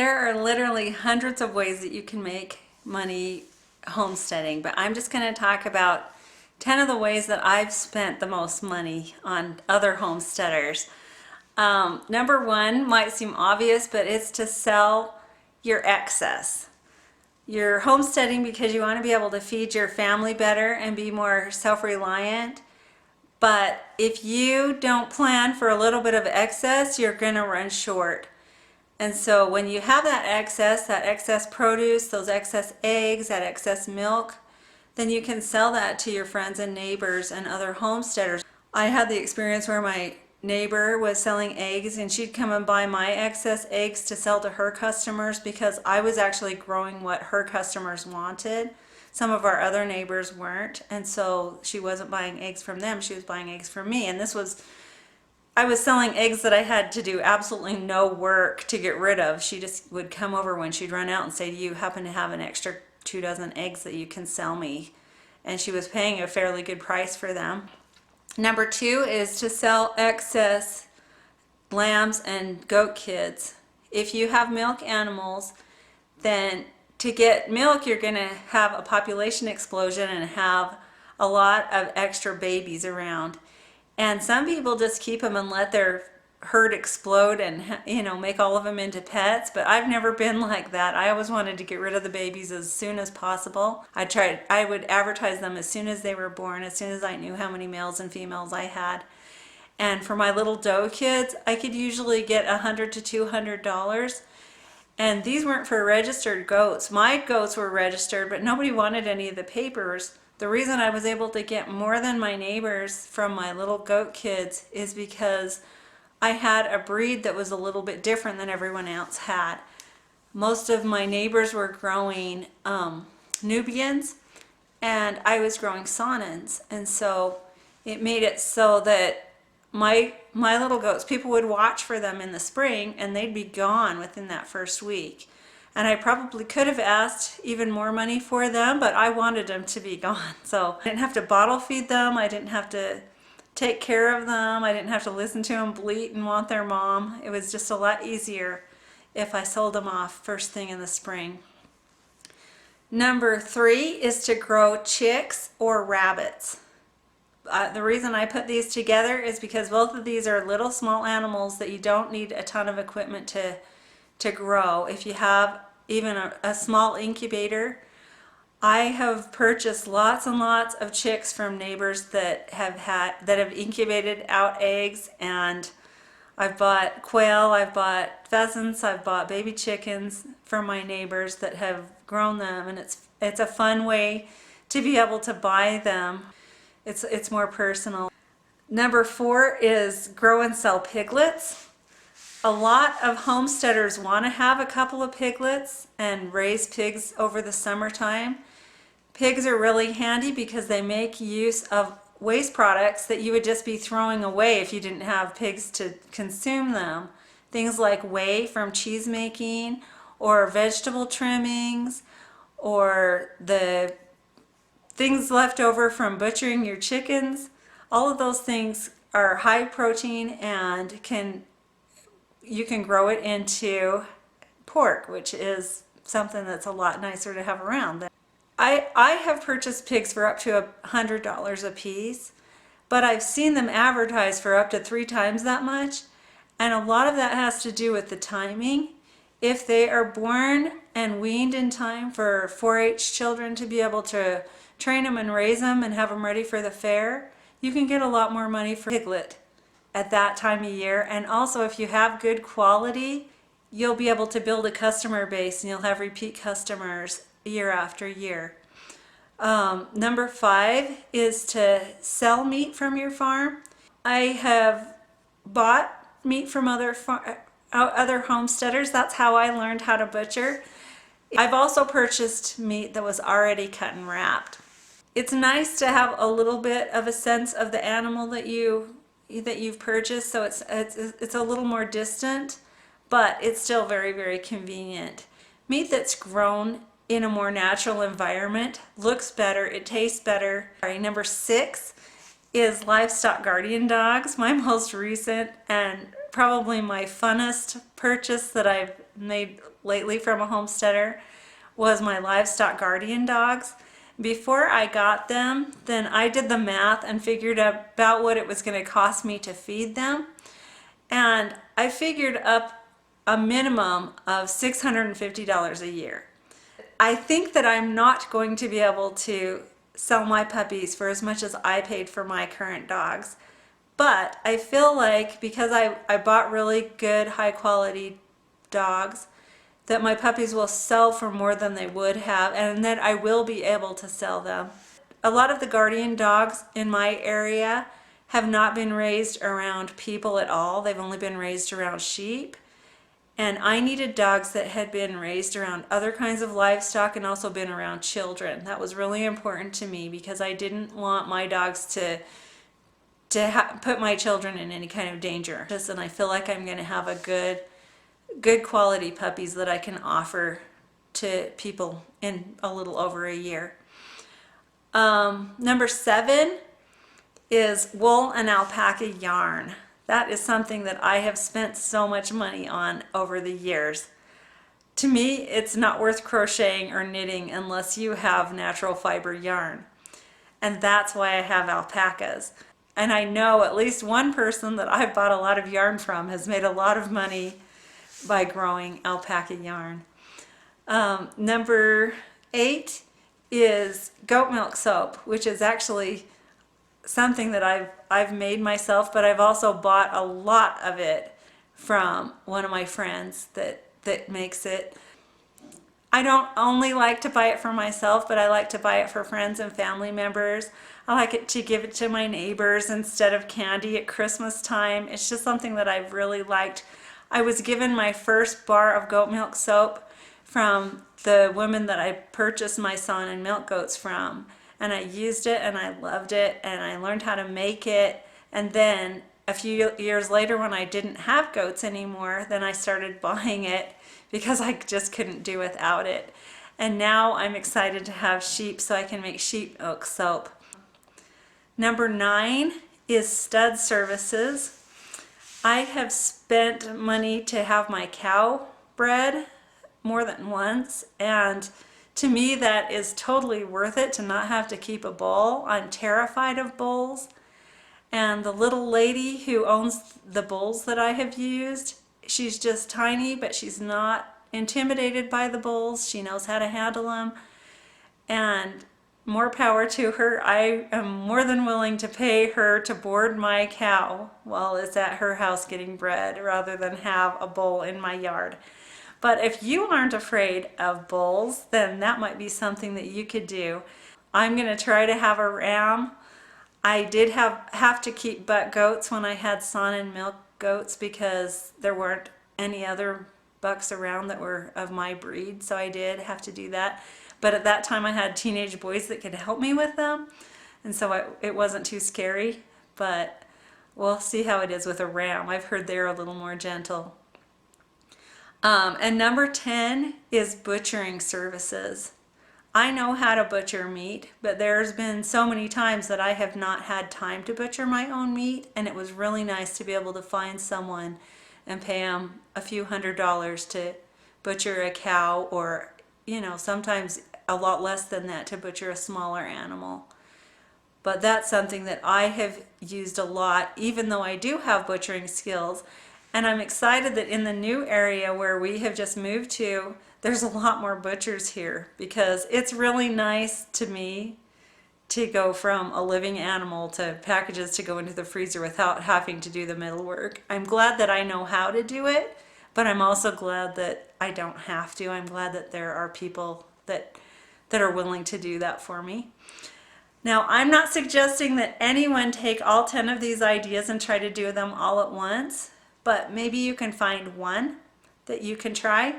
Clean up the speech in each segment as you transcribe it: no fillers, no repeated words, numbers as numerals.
There are literally hundreds of ways that you can make money homesteading, but I'm just going to talk about 10 of the ways that I've spent the most money on other homesteaders. Number one might seem obvious, but it's to sell your excess. You're homesteading because you want to be able to feed your family better and be more self-reliant. But if you don't plan for a little bit of excess, you're going to run short. And so when you have that excess produce, those excess eggs, that excess milk, then you can sell that to your friends and neighbors and other homesteaders. I had the experience where my neighbor was selling eggs and she'd come and buy my excess eggs to sell to her customers because I was actually growing what her customers wanted. Some of our other neighbors weren't, and so she wasn't buying eggs from them, she was buying eggs from me. And I was selling eggs that I had to do absolutely no work to get rid of. She just would come over when she'd run out and say, "Do you happen to have an extra 2 dozen eggs that you can sell me?" And she was paying a fairly good price for them. Number two is to sell excess lambs and goat kids. If you have milk animals, then to get milk, you're going to have a population explosion and have a lot of extra babies around. And some people just keep them and let their herd explode and, make all of them into pets. But I've never been like that. I always wanted to get rid of the babies as soon as possible. I would advertise them as soon as they were born, as soon as I knew how many males and females I had. And for my little doe kids, I could usually get $100 to $200. And these weren't for registered goats. My goats were registered, but nobody wanted any of the papers. The reason I was able to get more than my neighbors from my little goat kids is because I had a breed that was a little bit different than everyone else had. Most of my neighbors were growing Nubians, and I was growing Saanens, and so it made it so that my little goats, people would watch for them in the spring and they'd be gone within that first week. And I probably could have asked even more money for them, but I wanted them to be gone. So I didn't have to bottle feed them. I didn't have to take care of them. I didn't have to listen to them bleat and want their mom. It was just a lot easier if I sold them off first thing in the spring. Number three is to grow chicks or rabbits. The reason I put these together is because both of these are little small animals that you don't need a ton of equipment to grow. If you have even a small incubator, I have purchased lots and lots of chicks from neighbors that have incubated out eggs, and I've bought quail, I've bought pheasants, I've bought baby chickens from my neighbors that have grown them, and it's a fun way to be able to buy them. It's more personal. Number four is grow and sell piglets. A lot of homesteaders want to have a couple of piglets and raise pigs over the summertime. Pigs are really handy because they make use of waste products that you would just be throwing away if you didn't have pigs to consume them. Things like whey from cheese making, or vegetable trimmings, or the things left over from butchering your chickens. All of those things are high protein and you can grow it into pork, which is something that's a lot nicer to have around. I have purchased pigs for up to $100 a piece, but I've seen them advertised for up to 3 times that much, and a lot of that has to do with the timing. If they are born and weaned in time for 4-H children to be able to train them and raise them and have them ready for the fair, you can get a lot more money for a piglet at that time of year. And also, if you have good quality, you'll be able to build a customer base and you'll have repeat customers year after year. Number 5 is to sell meat from your farm. I have bought meat from other homesteaders. That's how I learned how to butcher. I've also purchased meat that was already cut and wrapped. It's nice to have a little bit of a sense of the animal that you've purchased, so it's a little more distant, but it's still very, very convenient. Meat that's grown in a more natural environment looks better, it tastes better. Number 6 is livestock guardian dogs. My most recent and probably my funnest purchase that I've made lately from a homesteader was my livestock guardian dogs. Before I got them, then I did the math and figured about what it was going to cost me to feed them. And I figured up a minimum of $650 a year. I think that I'm not going to be able to sell my puppies for as much as I paid for my current dogs. But I feel like because I bought really good high quality dogs, that my puppies will sell for more than they would have, and that I will be able to sell them. A lot of the guardian dogs in my area have not been raised around people at all. They've only been raised around sheep. And I needed dogs that had been raised around other kinds of livestock and also been around children. That was really important to me because I didn't want my dogs to put my children in any kind of danger. And I feel like I'm going to have a good quality puppies that I can offer to people in a little over a year. Number 7 is wool and alpaca yarn. That is something that I have spent so much money on over the years. To me, it's not worth crocheting or knitting unless you have natural fiber yarn. And that's why I have alpacas. And I know at least one person that I've bought a lot of yarn from has made a lot of money by growing alpaca yarn. Number 8 is goat milk soap, which is actually something that I've made myself, but I've also bought a lot of it from one of my friends that makes it. I don't only like to buy it for myself, but I like to buy it for friends and family members. I like it to give it to my neighbors instead of candy at Christmas time. It's just something that I've really liked. I was given my first bar of goat milk soap from the woman that I purchased my sawn and milk goats from. And I used it and I loved it and I learned how to make it. And then a few years later when I didn't have goats anymore, then I started buying it because I just couldn't do without it. And now I'm excited to have sheep so I can make sheep milk soap. Number 9 is stud services. I have spent money to have my cow bred more than once, and to me that is totally worth it to not have to keep a bull. I'm terrified of bulls, and the little lady who owns the bulls that I have used, she's just tiny, but she's not intimidated by the bulls. She knows how to handle them, and more power to her. I am more than willing to pay her to board my cow while it's at her house getting bred rather than have a bull in my yard. But if you aren't afraid of bulls, then that might be something that you could do. I'm going to try to have a ram. I did have to keep buck goats when I had sawn and milk goats because there weren't any other bucks around that were of my breed, so I did have to do that. But at that time I had teenage boys that could help me with them, and so it wasn't too scary, but we'll see how it is with a ram. I've heard they're a little more gentle. And number 10 is butchering services. I know how to butcher meat, but there's been so many times that I have not had time to butcher my own meat, and it was really nice to be able to find someone and pay them a few $100s to butcher a cow, or sometimes a lot less than that to butcher a smaller animal. But that's something that I have used a lot, even though I do have butchering skills. And I'm excited that in the new area where we have just moved to, there's a lot more butchers here, because it's really nice to me to go from a living animal to packages to go into the freezer without having to do the middle work. I'm glad that I know how to do it, but I'm also glad that I don't have to. I'm glad that there are people that are willing to do that for me. Now, I'm not suggesting that anyone take all 10 of these ideas and try to do them all at once, but maybe you can find one that you can try,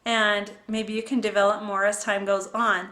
and maybe you can develop more as time goes on.